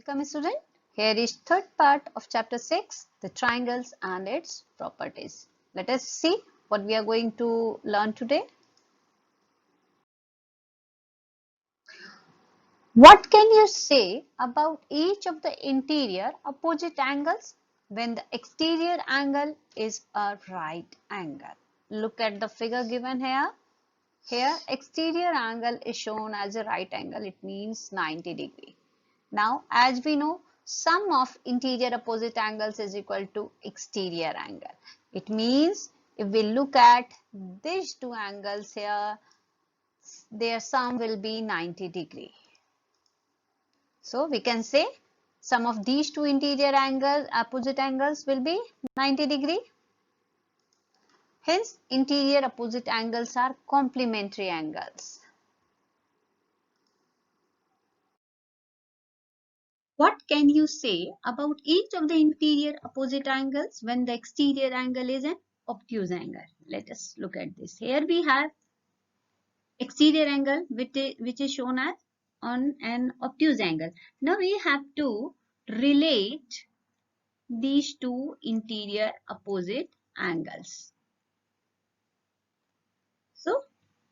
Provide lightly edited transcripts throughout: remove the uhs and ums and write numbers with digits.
Welcome student. Here is third part of chapter 6, the triangles and its properties. Let us see what we are going to learn today. What can you say about each of the interior opposite angles when the exterior angle is a right angle? Look at the figure given here. Here exterior angle is shown as a right angle. It means 90 degree. Now, as we know, sum of interior opposite angles is equal to exterior angle. It means if we look at these two angles here, their sum will be 90 degree. So, we can say sum of these two interior angles, opposite angles will be 90 degree. Hence, interior opposite angles are complementary angles. What can you say about each of the interior opposite angles when the exterior angle is an obtuse angle? Let us look at this. Here we have exterior angle which is shown as on an obtuse angle. Now we have to relate these two interior opposite angles. So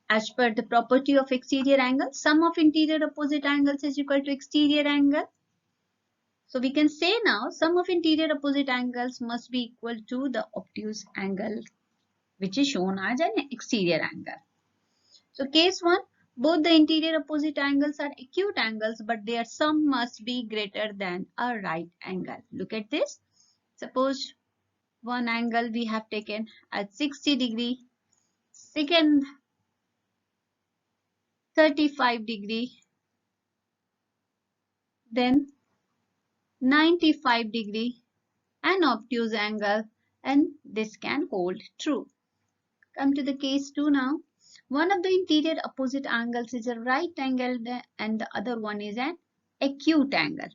as per the property of exterior angle, sum of interior opposite angles is equal to exterior angle. So we can say now sum of interior opposite angles must be equal to the obtuse angle which is shown as an exterior angle. So case 1, both the interior opposite angles are acute angles but their sum must be greater than a right angle. Look at this. Suppose one angle we have taken at 60 degree, second 35 degree, then 95 degree, an obtuse angle, and this can hold true. Come to the case 2 now. One of the interior opposite angles is a right angle and the other one is an acute angle.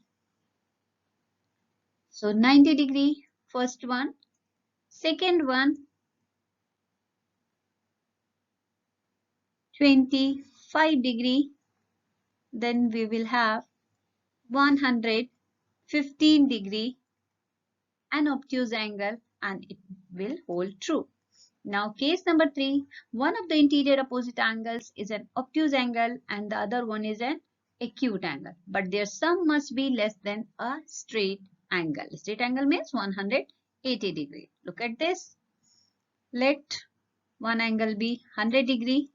So 90 degree first one, second one 25 degree, then we will have 115 degree, an obtuse angle, and it will hold true. Now case number 3, one of the interior opposite angles is an obtuse angle and the other one is an acute angle, but their sum must be less than a straight angle. Straight angle means 180 degree. Look at this. Let one angle be 100 degree,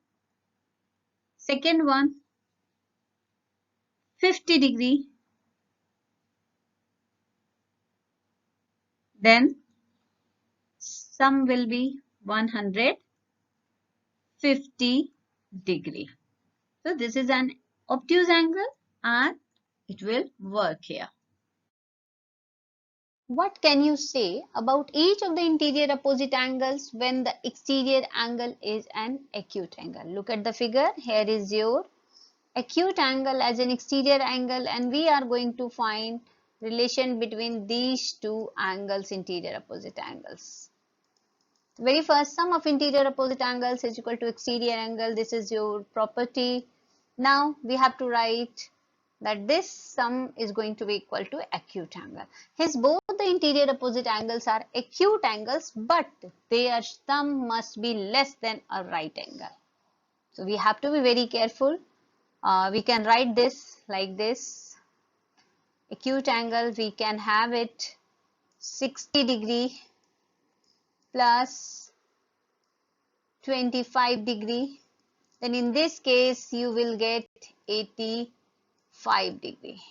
second one 50 degree, then sum will be 150 degree. So this is an obtuse angle and it will work here. What can you say about each of the interior opposite angles when the exterior angle is an acute angle? Look at the figure. Here is your acute angle as an exterior angle and we are going to find relation between these two angles, interior opposite angles. Very first, sum of interior opposite angles is equal to exterior angle. This is your property. Now we have to write that this sum is going to be equal to acute angle. Hence both the interior opposite angles are acute angles but their sum must be less than a right angle. So we have to be very careful. We can write this like this. Acute angle we can have it 60 degree plus 25 degree. Then in this case you will get 85 degree.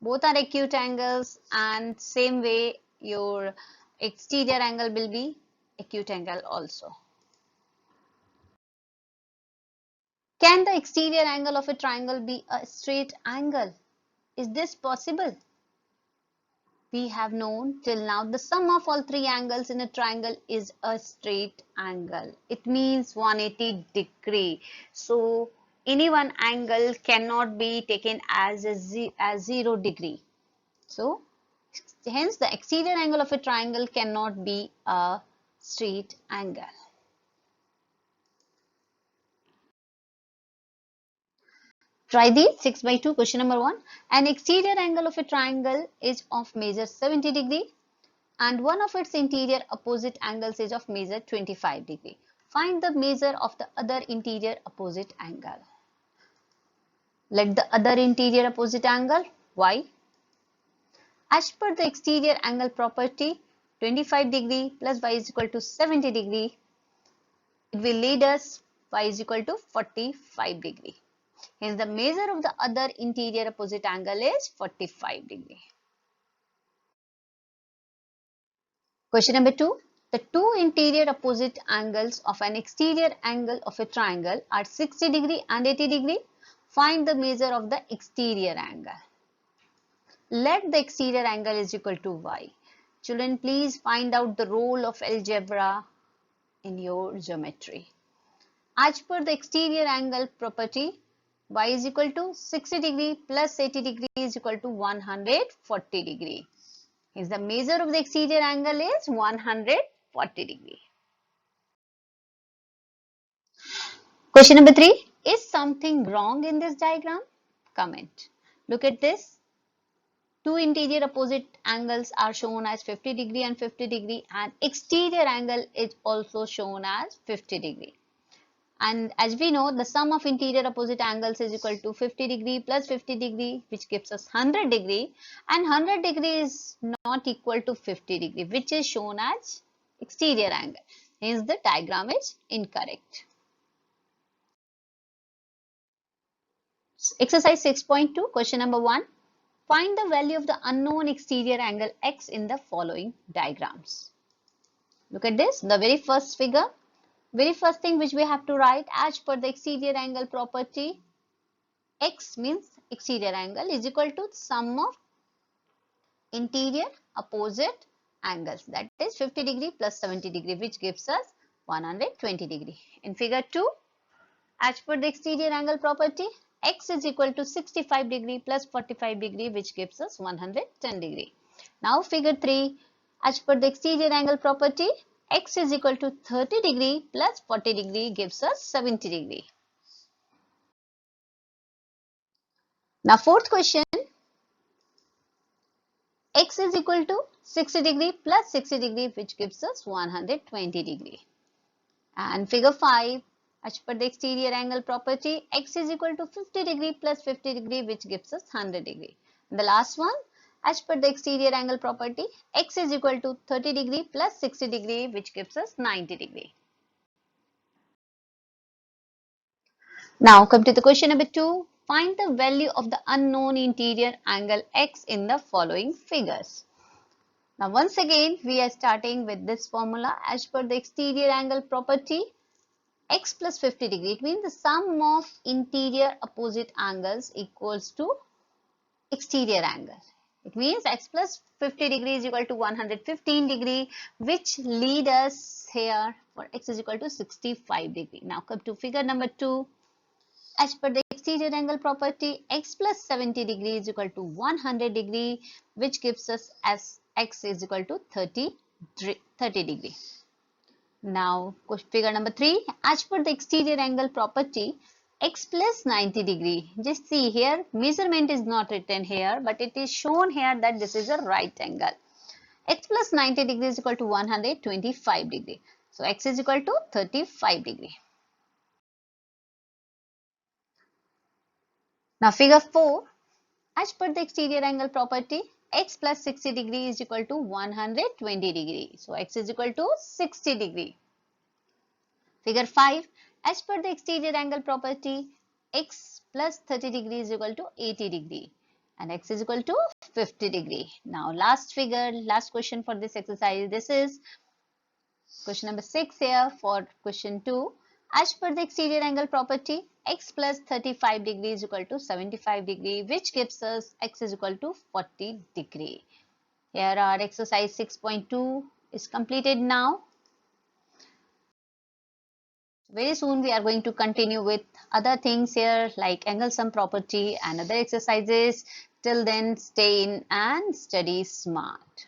Both are acute angles and same way your exterior angle will be acute angle also. Can the exterior angle of a triangle be a straight angle? Is this possible? We have known till now the sum of all three angles in a triangle is a straight angle. It means 180 degree. So any one angle cannot be taken as 0 degree. So hence the exterior angle of a triangle cannot be a straight angle. Try the 6 by 2 question number 1. An exterior angle of a triangle is of measure 70 degree and one of its interior opposite angles is of measure 25 degree. Find the measure of the other interior opposite angle. Let the other interior opposite angle y. As per the exterior angle property, 25 degree plus y is equal to 70 degree. It will lead us y is equal to 45 degree. Hence the measure of the other interior opposite angle is 45 degree. Question number 2. The two interior opposite angles of an exterior angle of a triangle are 60 degree and 80 degree. Find the measure of the exterior angle. Let the exterior angle is equal to y. Children, please find out the role of algebra in your geometry. As per the exterior angle property, y is equal to 60 degree plus 80 degree is equal to 140 degree. Hence the measure of the exterior angle is 140 degree. Question number 3. Is something wrong in this diagram? Comment. Look at this. Two interior opposite angles are shown as 50 degree and 50 degree, and exterior angle is also shown as 50 degree. And as we know, the sum of interior opposite angles is equal to 50 degree plus 50 degree, which gives us 100 degree, and 100 degree is not equal to 50 degree, which is shown as exterior angle. Hence the diagram is incorrect. Exercise 6.2, question number 1. Find the value of the unknown exterior angle x in the following diagrams. Look at this, the very first figure. Very first thing which we have to write, as per the exterior angle property, x means exterior angle is equal to sum of interior opposite angles, that is 50 degree plus 70 degree, which gives us 120 degree. In figure 2, as per the exterior angle property, x is equal to 65 degree plus 45 degree, which gives us 110 degree. Now figure 3, as per the exterior angle property, x is equal to 30 degree plus 40 degree gives us 70 degree. Now fourth question, x is equal to 60 degree plus 60 degree, which gives us 120 degree. And figure 5, as per the exterior angle property, x is equal to 50 degree plus 50 degree, which gives us 100 degree. And the last one, as per the exterior angle property, x is equal to 30 degree plus 60 degree, which gives us 90 degree. Now come to the question number 2. Find the value of the unknown interior angle x in the following figures. Now once again we are starting with this formula. As per the exterior angle property, x plus 50 degree, it means the sum of interior opposite angles equals to exterior angle. It means x plus 50 degree is equal to 115 degree, which lead us here for x is equal to 65 degree. Now come to figure number 2. As per the exterior angle property, x plus 70 degree is equal to 100 degree, which gives us as x is equal to 30 degree. Now figure number 3, as per the exterior angle property, x plus 90 degree. Just see here, measurement is not written here, but it is shown here that this is a right angle. X plus 90 degree is equal to 125 degree. So x is equal to 35 degree. Now figure 4, as per the exterior angle property, x plus 60 degree is equal to 120 degree. So x is equal to 60 degree. Figure 5, as per the exterior angle property, x plus 30 degree is equal to 80 degree and x is equal to 50 degree. Now last figure, last question for this exercise. This is question number 6 here for question 2. As per the exterior angle property, x plus 35 degree is equal to 75 degree, which gives us x is equal to 40 degree. Here our exercise 6.2 is completed now. Very soon we are going to continue with other things here like angle sum property and other exercises. Till then, stay in and study smart.